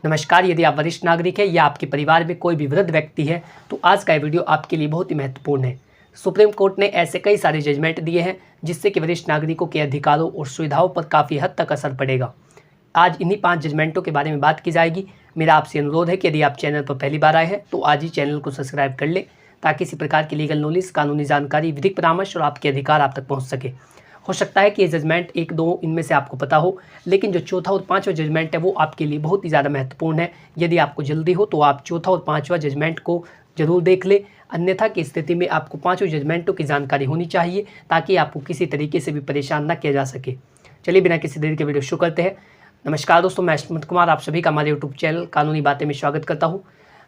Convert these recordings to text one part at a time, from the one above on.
नमस्कार। यदि आप वरिष्ठ नागरिक हैं या आपके परिवार में कोई भी वृद्ध व्यक्ति है तो आज का वीडियो आपके लिए बहुत ही महत्वपूर्ण है। सुप्रीम कोर्ट ने ऐसे कई सारे जजमेंट दिए हैं जिससे कि वरिष्ठ नागरिकों के अधिकारों और सुविधाओं पर काफ़ी हद तक असर पड़ेगा। आज इन्हीं 5 जजमेंटों के बारे में बात की जाएगी। मेरा आपसे अनुरोध है कि यदि आप चैनल पर पहली बार आए हैं तो आज ही चैनल को सब्सक्राइब कर ले ताकि इसी प्रकार की लीगल नॉलेज, कानूनी जानकारी, विधिक परामर्श और आपके अधिकार आप तक पहुँच सके। हो सकता है कि ये जजमेंट 1-2 इनमें से आपको पता हो, लेकिन जो चौथा और पाँचवा जजमेंट है वो आपके लिए बहुत ही ज़्यादा महत्वपूर्ण है। यदि आपको जल्दी हो तो आप चौथा और पाँचवा जजमेंट को जरूर देख ले, अन्यथा की स्थिति में आपको पाँचों जजमेंटों की जानकारी होनी चाहिए ताकि आपको किसी तरीके से भी परेशान न किया जा सके। चलिए बिना किसी देरी के वीडियो शुरू करते हैं। नमस्कार दोस्तों, मैं सुमित कुमार आप सभी का हमारे यूट्यूब चैनल कानूनी बातें में स्वागत करता हूँ।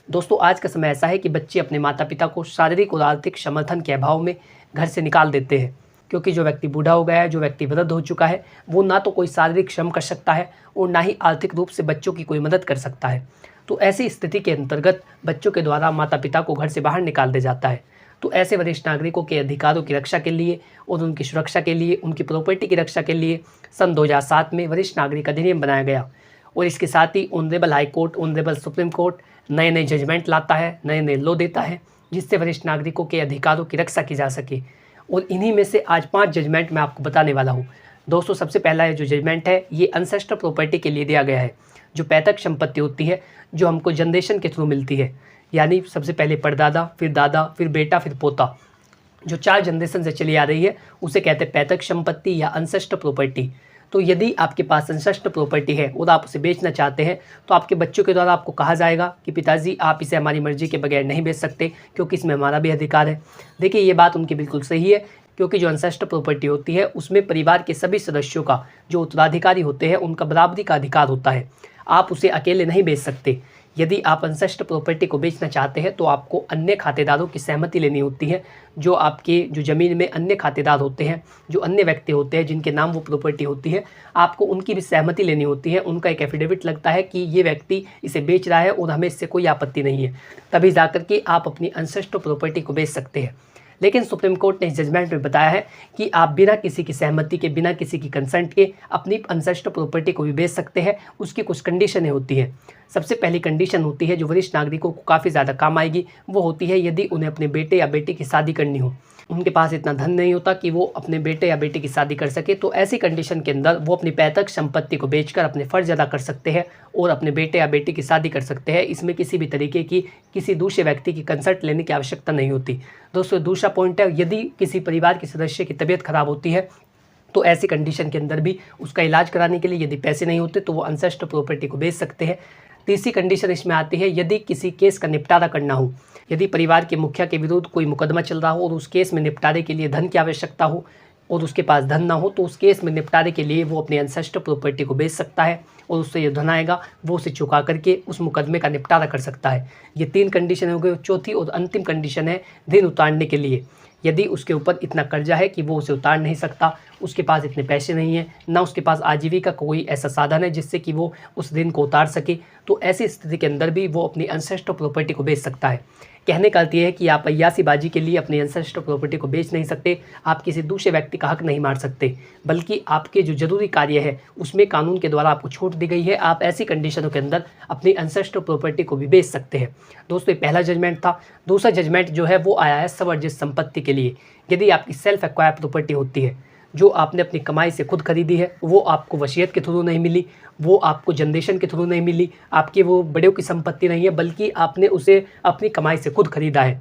दोस्तों, आज का समय ऐसा है कि बच्चे अपने माता पिता को शारीरिक और आर्थिक समर्थन के अभाव में घर से निकाल देते हैं, क्योंकि जो व्यक्ति बूढ़ा हो गया है, जो व्यक्ति वृद्ध हो चुका है, वो ना तो कोई शारीरिक श्रम कर सकता है और ना ही आर्थिक रूप से बच्चों की कोई मदद कर सकता है। तो ऐसी स्थिति के अंतर्गत बच्चों के द्वारा माता पिता को घर से बाहर निकाल दिया जाता है। तो ऐसे वरिष्ठ नागरिकों के अधिकारों की रक्षा के लिए और उनकी सुरक्षा के लिए, उनकी प्रॉपर्टी की रक्षा के लिए सन 2007 में वरिष्ठ नागरिक अधिनियम बनाया गया और इसके साथ ही honourable High Court, honourable Supreme Court नए नए जजमेंट लाता है, नए नए लॉ देता है जिससे वरिष्ठ नागरिकों के अधिकारों की रक्षा की जा सके। और इन्हीं में से आज 5 जजमेंट मैं आपको बताने वाला हूँ। दोस्तों, सबसे पहला जो जजमेंट है ये अनसेस्टर प्रॉपर्टी के लिए दिया गया है। जो पैतृक संपत्ति होती है जो हमको जनरेशन के थ्रू मिलती है, यानी सबसे पहले परदादा, फिर दादा, फिर बेटा, फिर पोता, जो 4 जनरेशन से चली आ रही है उसे कहते हैं पैतृक संपत्ति या अनसेस्टर प्रॉपर्टी। तो यदि आपके पास अनसेस्टर प्रॉपर्टी है और आप उसे बेचना चाहते हैं तो आपके बच्चों के द्वारा आपको कहा जाएगा कि पिताजी आप इसे हमारी मर्जी के बगैर नहीं बेच सकते क्योंकि इसमें हमारा भी अधिकार है। देखिए, ये बात उनकी बिल्कुल सही है, क्योंकि जो अनसेस्टर प्रॉपर्टी होती है उसमें परिवार के सभी सदस्यों का, जो उत्तराधिकारी होते हैं, उनका बराबरी का अधिकार होता है। आप उसे अकेले नहीं बेच सकते। यदि आप अनसेस्टर प्रॉपर्टी को बेचना चाहते हैं तो आपको अन्य खातेदारों की सहमति लेनी होती है। जो आपके जो ज़मीन में अन्य खातेदार होते हैं, जो अन्य व्यक्ति होते हैं जिनके नाम वो प्रॉपर्टी होती है, आपको उनकी भी सहमति लेनी होती है। उनका एक एफिडेविट लगता है कि ये व्यक्ति इसे बेच रहा है और हमें इससे कोई आपत्ति नहीं है, तभी जाकर के आप अपनी अनसेस्टर प्रॉपर्टी को बेच सकते हैं। लेकिन सुप्रीम कोर्ट ने इस जजमेंट में बताया है कि आप बिना किसी की सहमति के, बिना किसी की कंसेंट के अपनी अनसेस्टर प्रॉपर्टी को भी बेच सकते हैं। उसकी कुछ कंडीशनें होती हैं। सबसे पहली कंडीशन होती है जो वरिष्ठ नागरिकों को काफ़ी ज़्यादा काम आएगी, वो होती है यदि उन्हें अपने बेटे या बेटी की शादी करनी हो, उनके पास इतना धन नहीं होता कि वो अपने बेटे या बेटी की शादी कर सके, तो ऐसी कंडीशन के अंदर वो अपनी पैतृक संपत्ति को बेचकर अपने फ़र्ज अदा कर सकते हैं और अपने बेटे या बेटी की शादी कर सकते हैं। इसमें किसी भी तरीके की किसी दूसरे व्यक्ति की कंसल्ट लेने की आवश्यकता नहीं होती। दोस्तों, दूसरा पॉइंट है, यदि किसी परिवार के सदस्य की तबीयत खराब होती है तो ऐसी कंडीशन के अंदर भी उसका इलाज कराने के लिए यदि पैसे नहीं होते तो वो अनसेस्टर प्रॉपर्टी को बेच सकते हैं। तीसरी कंडीशन इसमें आती है, यदि किसी केस का निपटारा करना हो, यदि परिवार के मुखिया के विरुद्ध कोई मुकदमा चल रहा हो और उस केस में निपटारे के लिए धन की आवश्यकता हो और उसके पास धन ना हो, तो उस केस में निपटारे के लिए वो अपनी अनसेस्टर प्रॉपर्टी को बेच सकता है और उससे जो धन आएगा वो उसे चुका करके उस मुकदमे का निपटारा कर सकता है। ये 3 कंडीशन हो गई। चौथी और अंतिम कंडीशन है ऋण उतारने के लिए। यदि उसके ऊपर इतना कर्जा है कि वो उसे उतार नहीं सकता, उसके पास इतने पैसे नहीं हैं, ना उसके पास आजीविका का कोई ऐसा साधन है जिससे कि वो उस ऋण को उतार सके, तो ऐसी स्थिति के अंदर भी वो अपनी अनसेस्टर प्रॉपर्टी को बेच सकता है। कहने का अर्थ ये है कि आप अय्यासीबाजी के लिए अपनी अनसेस्टर प्रॉपर्टी को बेच नहीं सकते, आप किसी दूसरे व्यक्ति का हक नहीं मार सकते, बल्कि आपके जो जरूरी कार्य है उसमें कानून के द्वारा आपको छूट दी गई है। आप ऐसी कंडीशनों के अंदर अपनी अनसेस्टर प्रॉपर्टी को भी बेच सकते हैं। दोस्तों, ये पहला जजमेंट था। दूसरा जजमेंट जो है वो आया है स्ववर्जित संपत्ति के लिए। यदि आपकी सेल्फ एक्वायर प्रॉपर्टी होती है, जो आपने अपनी कमाई से खुद खरीदी है, वो आपको वसीयत के थ्रू नहीं मिली, वो आपको जनरेशन के थ्रू नहीं मिली, आपके वो बड़ों की संपत्ति नहीं है, बल्कि आपने उसे अपनी कमाई से खुद खरीदा है,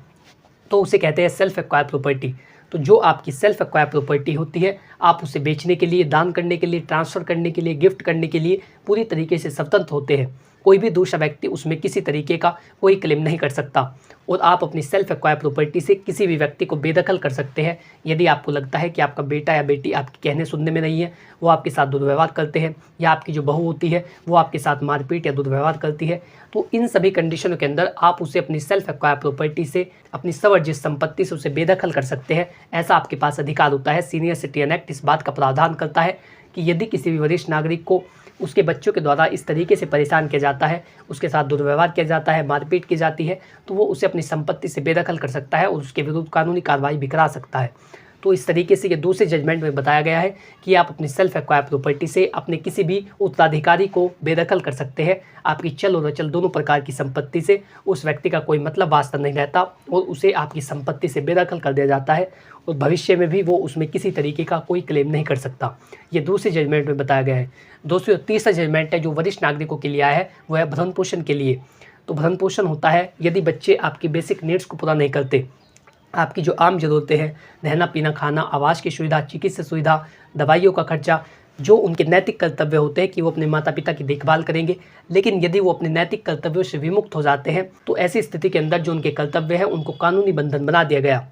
तो उसे कहते हैं सेल्फ एक्वायर प्रॉपर्टी। तो जो आपकी सेल्फ एक्वायर प्रॉपर्टी होती है, आप उसे बेचने के लिए, दान करने के लिए, ट्रांसफ़र करने के लिए, गिफ्ट करने के लिए पूरी तरीके से स्वतंत्र होते हैं। कोई भी दूसरा व्यक्ति उसमें किसी तरीके का कोई क्लेम नहीं कर सकता और आप अपनी सेल्फ एक्वायर प्रॉपर्टी से किसी भी व्यक्ति को बेदखल कर सकते हैं। यदि आपको लगता है कि आपका बेटा या बेटी आपके कहने सुनने में नहीं है, वो आपके साथ दुर्व्यवहार करते हैं, या आपकी जो बहू होती है वो आपके साथ मारपीट या दुर्व्यवहार करती है, तो इन सभी कंडीशनों के अंदर आप उसे अपनी सेल्फ एक्वायर प्रॉपर्टी से, अपनी स्ववर्जित संपत्ति से उसे बेदखल कर सकते हैं। ऐसा आपके पास अधिकार होता है। सीनियर सिटीजन एक्ट इस बात का प्रावधान करता है कि यदि किसी भी वरिष्ठ नागरिक को उसके बच्चों के द्वारा इस तरीके से परेशान किया जाता है, उसके साथ दुर्व्यवहार किया जाता है, मारपीट की जाती है, तो वो उसे अपनी संपत्ति से बेदखल कर सकता है और उसके विरुद्ध कानूनी कार्रवाई भी करा सकता है। तो इस तरीके से ये दूसरे जजमेंट में बताया गया है कि आप अपनी सेल्फ एक्वायर प्रॉपर्टी से अपने किसी भी उत्तराधिकारी को बेदखल कर सकते हैं। आपकी चल और अचल दोनों प्रकार की संपत्ति से उस व्यक्ति का कोई मतलब वास्ता नहीं रहता और उसे आपकी संपत्ति से बेदखल कर दिया जाता है और भविष्य में भी वो उसमें किसी तरीके का कोई क्लेम नहीं कर सकता। ये दूसरे जजमेंट में बताया गया है। दोस्तों, तीसरा जजमेंट है जो वरिष्ठ नागरिकों के लिए आया है, वो है भरण पोषण के लिए। तो भरण पोषण होता है यदि बच्चे आपकी बेसिक नीड्स को पूरा नहीं करते, आपकी जो आम ज़रूरतें हैं, रहना पीना खाना, आवास की सुविधा, चिकित्सा सुविधा, दवाइयों का खर्चा, जो उनके नैतिक कर्तव्य होते हैं कि वो अपने माता पिता की देखभाल करेंगे, लेकिन यदि वो अपने नैतिक कर्तव्यों से विमुक्त हो जाते हैं तो ऐसी स्थिति के अंदर जो उनके कर्तव्य हैं उनको कानूनी बंधन बना दिया गया।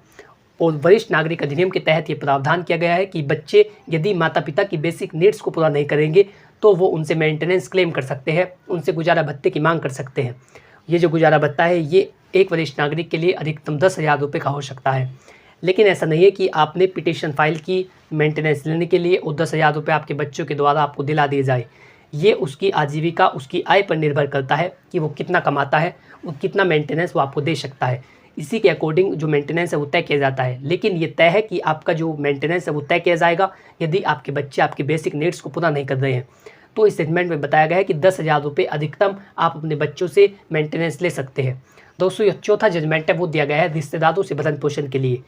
और वरिष्ठ नागरिक अधिनियम के तहत ये प्रावधान किया गया है कि बच्चे यदि माता पिता की बेसिक नीड्स को पूरा नहीं करेंगे तो वो उनसे मेंटेनेंस क्लेम कर सकते हैं, उनसे गुजारा भत्ते की मांग कर सकते हैं। ये जो गुजारा भत्ता है ये एक वरिष्ठ नागरिक के लिए अधिकतम 10,000 रुपये का हो सकता है। लेकिन ऐसा नहीं है कि आपने पिटीशन फाइल की मेंटेनेंस लेने के लिए और 10,000 रुपये आपके बच्चों के द्वारा आपको दिला दिए जाए। ये उसकी आजीविका, उसकी आय पर निर्भर करता है कि वो कितना कमाता है और कितना मेंटेनेंस वो आपको दे सकता है। इसी के अकॉर्डिंग जो मेंटेनेंस है वो तय किया जाता है। लेकिन ये तय है कि आपका जो मेंटेनेंस है वो तय किया जाएगा यदि आपके बच्चे आपकी बेसिक नीड्स को पूरा नहीं कर रहे हैं। तो इस स्टेटमेंट में बताया गया है कि 10,000 रुपये अधिकतम आप अपने बच्चों से मेंटेनेंस ले सकते हैं। दोस्तों, यह चौथा जजमेंट है वो दिया गया है रिश्तेदारों से भरण पोषण के लिए।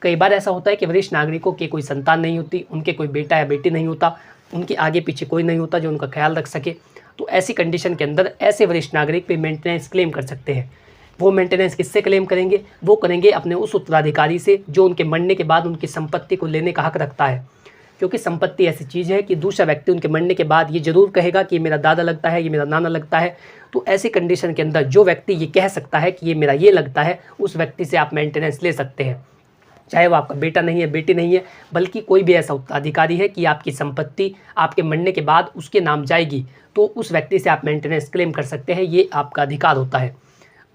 कई बार ऐसा होता है कि वरिष्ठ नागरिकों की कोई संतान नहीं होती, उनके कोई बेटा या बेटी नहीं होता, उनके आगे पीछे कोई नहीं होता जो उनका ख्याल रख सके। तो ऐसी कंडीशन के अंदर ऐसे वरिष्ठ नागरिक पे मेंटेनेंस क्लेम कर सकते हैं। वो मेंटेनेंस किससे क्लेम करेंगे? वो करेंगे अपने उस उत्तराधिकारी से जो उनके मरने के बाद उनकी संपत्ति को लेने का हक रखता है। क्योंकि संपत्ति ऐसी चीज़ है कि दूसरा व्यक्ति उनके मरने के बाद ये जरूर कहेगा कि ये मेरा दादा लगता है, ये मेरा नाना लगता है। तो ऐसी कंडीशन के अंदर जो व्यक्ति ये कह सकता है कि ये मेरा ये लगता है, उस व्यक्ति से आप मेंटेनेंस ले सकते हैं। चाहे वो आपका बेटा नहीं है, बेटी नहीं है, बल्कि कोई भी ऐसा उत्तराधिकारी है कि आपकी संपत्ति आपके मरने के बाद उसके नाम जाएगी, तो उस व्यक्ति से आप मेंटेनेंस क्लेम कर सकते हैं। ये आपका अधिकार होता है।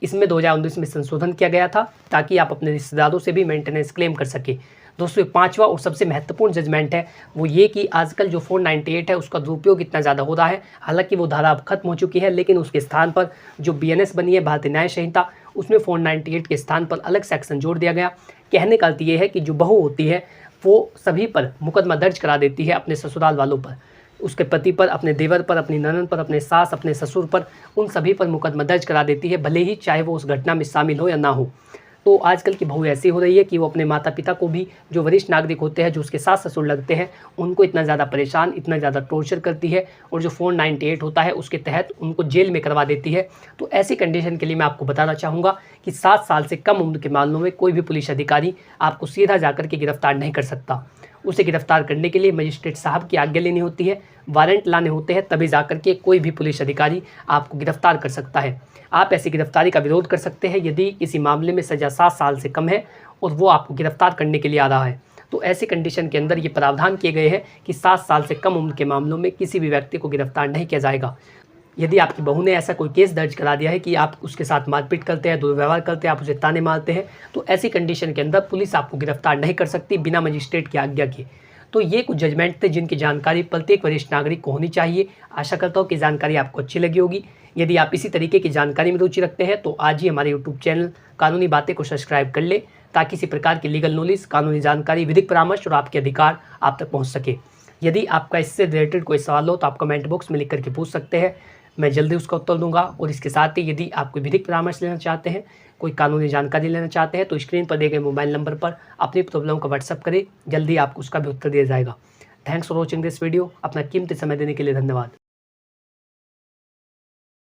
इसमें 2019 में संशोधन किया गया था ताकि आप अपने रिश्तेदारों से भी मेंटेनेंस क्लेम कर सके। दोस्तों, पांचवा और सबसे महत्वपूर्ण जजमेंट है वो ये कि आजकल जो 498 है उसका दुरुपयोग इतना ज़्यादा हो रहा है। हालांकि वो धारा अब खत्म हो चुकी है, लेकिन उसके स्थान पर जो BNS बनी है, भारतीय न्याय संहिता, उसमें 498 के स्थान पर अलग सेक्शन जोड़ दिया गया। कहने का अर्थ ये है कि जो बहू होती है वो सभी पर मुकदमा दर्ज करा देती है, अपने ससुराल वालों पर, उसके पति पर, अपने देवर पर, अपनी ननद पर, अपने सास, अपने ससुर पर, उन सभी पर मुकदमा दर्ज करा देती है, भले ही चाहे वो उस घटना में शामिल हो या ना हो। तो आजकल की बहू ऐसी हो रही है कि वो अपने माता पिता को भी, जो वरिष्ठ नागरिक होते हैं, जो उसके सास ससुर लगते हैं, उनको इतना ज़्यादा परेशान, इतना ज़्यादा टॉर्चर करती है और जो 498 होता है उसके तहत उनको जेल में करवा देती है। तो ऐसी कंडीशन के लिए मैं आपको बताना चाहूँगा कि 7 साल से कम उम्र के मामलों में कोई भी पुलिस अधिकारी आपको सीधा जाकर के गिरफ्तार नहीं कर सकता। उसे गिरफ्तार करने के लिए मजिस्ट्रेट साहब की आज्ञा लेनी होती है, वारंट लाने होते हैं, तभी जाकर के कोई भी पुलिस अधिकारी आपको गिरफ्तार कर सकता है। आप ऐसी गिरफ्तारी का विरोध कर सकते हैं यदि किसी मामले में सज़ा 7 साल से कम है और वो आपको गिरफ्तार करने के लिए आ रहा है। तो ऐसी कंडीशन के अंदर ये प्रावधान किए गए हैं कि 7 साल से कम उम्र के मामलों में किसी भी व्यक्ति को गिरफ्तार नहीं किया जाएगा। यदि आपकी बहू ने ऐसा कोई केस दर्ज करा दिया है कि आप उसके साथ मारपीट करते हैं, दुर्व्यवहार करते हैं, आप उसे ताने मारते हैं, तो ऐसी कंडीशन के अंदर पुलिस आपको गिरफ्तार नहीं कर सकती बिना मजिस्ट्रेट की आज्ञा के। तो ये कुछ जजमेंट थे जिनकी जानकारी प्रत्येक वरिष्ठ नागरिक को होनी चाहिए। आशा करता हूँ कि जानकारी आपको अच्छी लगी होगी। यदि आप इसी तरीके की जानकारी में रुचि रखते हैं तो आज ही हमारे YouTube चैनल कानूनी बातें को सब्सक्राइब कर ले, ताकि इसी प्रकार की लीगल नॉलेज, कानूनी जानकारी, विधिक परामर्श और आपके अधिकार आप तक पहुँच सके। यदि आपका इससे रिलेटेड कोई सवाल हो तो आप कमेंट बॉक्स में लिख करके पूछ सकते हैं, मैं जल्दी उसका उत्तर दूंगा। और इसके साथ ही यदि आप कोई विधिक परामर्श लेना चाहते हैं, कोई कानूनी जानकारी लेना चाहते हैं, तो स्क्रीन पर दिए गए मोबाइल नंबर पर अपनी प्रॉब्लम का व्हाट्सअप करें, जल्दी आपको उसका भी उत्तर दिया जाएगा। Thanks for watching this video. अपना कीमती समय देने के लिए धन्यवाद।